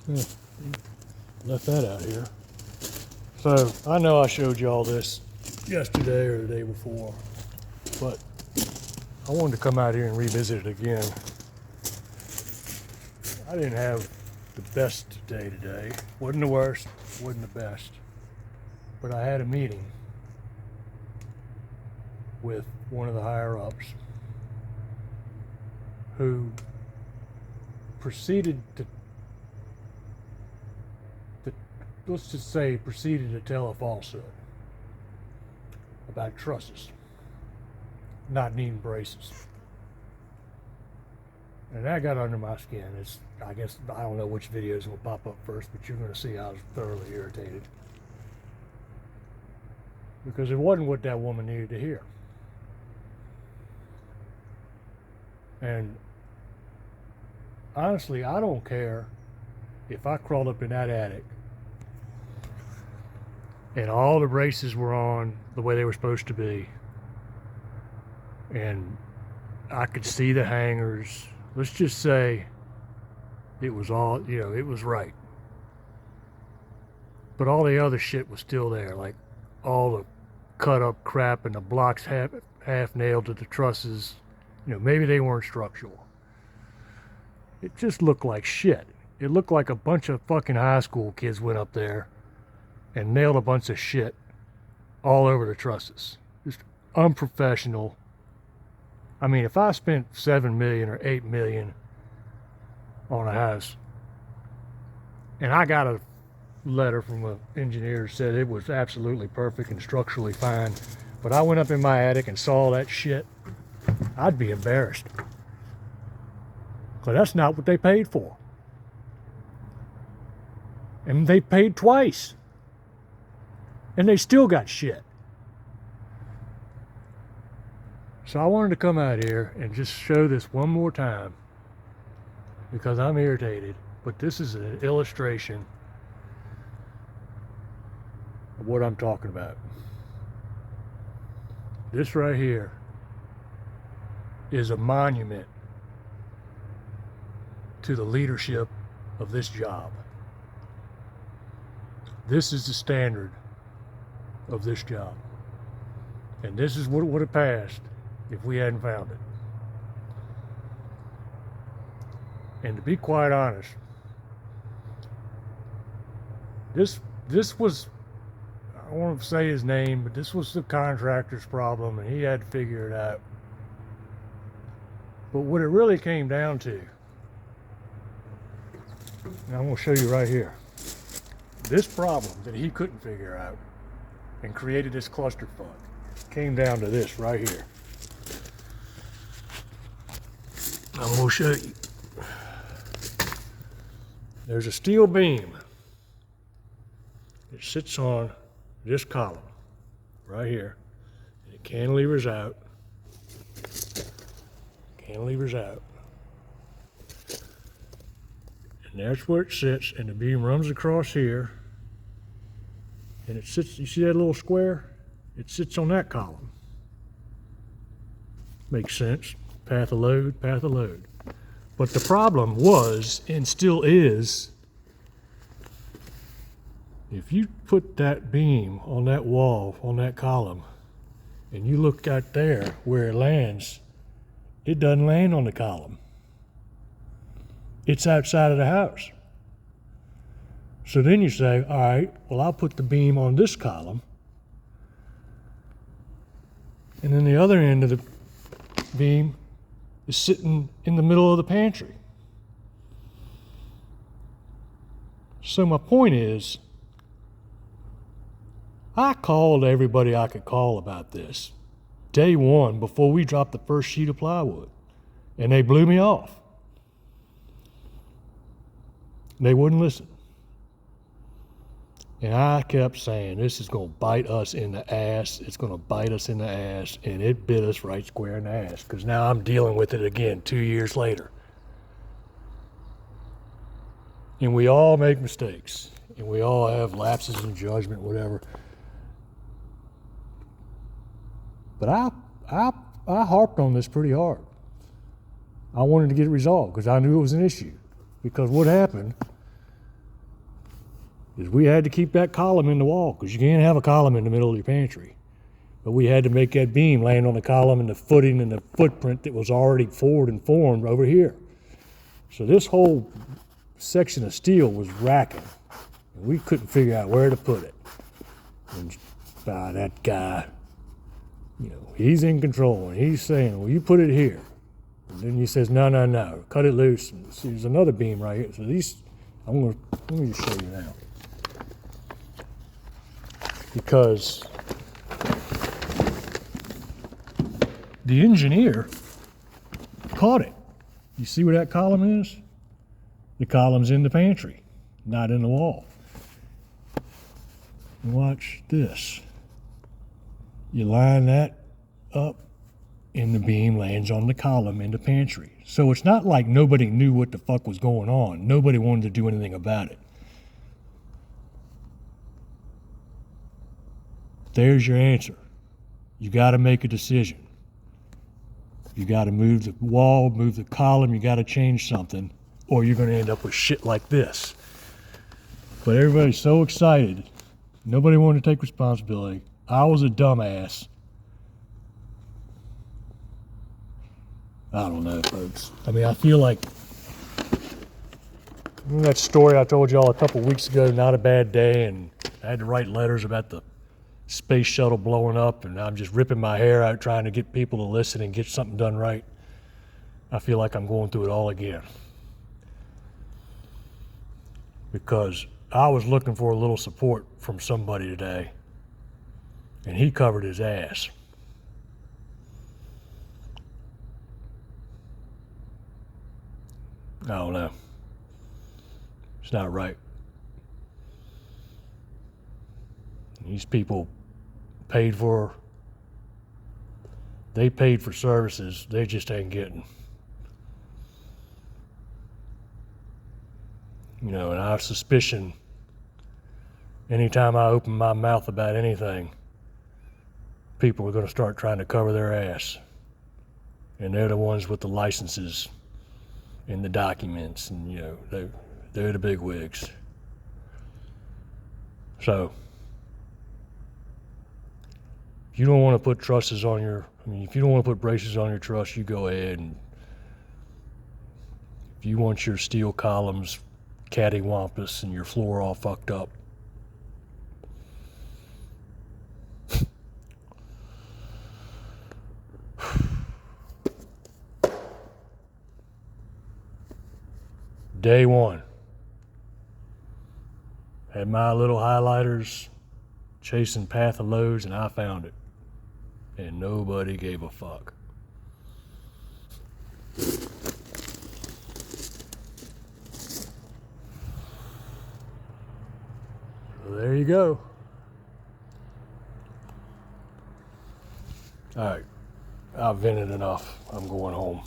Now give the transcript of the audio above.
Yeah, left that out here. So I know I showed you all this yesterday or the day before, but I wanted to come out here and revisit it again. I didn't have the best day today. Wasn't the worst, wasn't the best. But I had a meeting with one of the higher ups who proceeded to let's just say proceeded to tell a falsehood about trusses not needing braces. And that got under my skin. I guess, I don't know which videos will pop up first, but you're going to see I was thoroughly irritated. Because it wasn't what that woman needed to hear. And honestly, I don't care if I crawled up in that attic and all the braces were on the way they were supposed to be, and I could see the hangers. Let's just say it was all, it was right. But all the other shit was still there, like all the cut up crap and the blocks half nailed to the trusses. Maybe they weren't structural. It just looked like shit. It looked like a bunch of fucking high school kids went up there and nailed a bunch of shit all over the trusses. Just unprofessional. I mean, if I spent $7 million or $8 million on a house, and I got a letter from an engineer that said it was absolutely perfect and structurally fine, but I went up in my attic and saw that shit, I'd be embarrassed. Because that's not what they paid for. And they paid twice. And they still got shit. So I wanted to come out here and just show this one more time because I'm irritated, but this is an illustration of what I'm talking about. This right here is a monument to the leadership of this job. This is the standard of this job. And this is what would have passed if we hadn't found it. And to be quite honest, this was, I don't want to say his name, but this was the contractor's problem and he had to figure it out. But what it really came down to, and I'm going to show you right here, this problem that he couldn't figure out and created this clusterfuck came down to this right here. I'm going to show you. There's a steel beam. It sits on this column right here. And it cantilevers out. Cantilevers out. And that's where it sits, and the beam runs across here. And it sits, you see that little square? It sits on that column. Makes sense. Path of load, path of load. But the problem was, and still is, if you put that beam on that wall, on that column, and you look out there where it lands, it doesn't land on the column. It's outside of the house. So then you say, all right, well, I'll put the beam on this column, and then the other end of the beam is sitting in the middle of the pantry. So my point is, I called everybody I could call about this day one before we dropped the first sheet of plywood, and they blew me off. They wouldn't listen. And I kept saying, this is going to bite us in the ass. It's going to bite us in the ass. And it bit us right square in the ass. Because now I'm dealing with it again 2 years later. And we all make mistakes. And we all have lapses in judgment, whatever. But I harped on this pretty hard. I wanted to get it resolved because I knew it was an issue. Because what happened is we had to keep that column in the wall, because you can't have a column in the middle of your pantry. But we had to make that beam land on the column and the footing and the footprint that was already forward and formed over here. So this whole section of steel was racking, and we couldn't figure out where to put it. And that guy, you know, he's in control, and he's saying, well, you put it here. And then he says, no, cut it loose. And see, there's another beam right here. So these, let me just show you now. Because the engineer caught it. You see where that column is? The column's in the pantry, not in the wall. Watch this. You line that up, and the beam lands on the column in the pantry. So it's not like nobody knew what the fuck was going on. Nobody wanted to do anything about it. There's your answer. You got to make a decision. You got to move the wall, move the column, you got to change something, or you're going to end up with shit like this. But everybody's so excited. Nobody wanted to take responsibility. I was a dumbass. I don't know, folks. I mean, I feel like that story I told y'all a couple weeks ago, Not a Bad Day, and I had to write letters about the space shuttle blowing up, and I'm just ripping my hair out trying to get people to listen and get something done right. I feel like I'm going through it all again. Because I was looking for a little support from somebody today, and he covered his ass. I don't know. It's not right. These people paid for services they just ain't getting. You know, and I have suspicion anytime I open my mouth about anything, people are going to start trying to cover their ass. And they're the ones with the licenses and the documents, and, you know, they're the big wigs. So, if you don't want to put trusses on if you don't want to put braces on your truss, you go ahead. And if you want your steel columns cattywampus and your floor all fucked up, day one, had my little highlighters chasing path of loads, and I found it. And nobody gave a fuck. So there you go. All right, I've vented enough. I'm going home.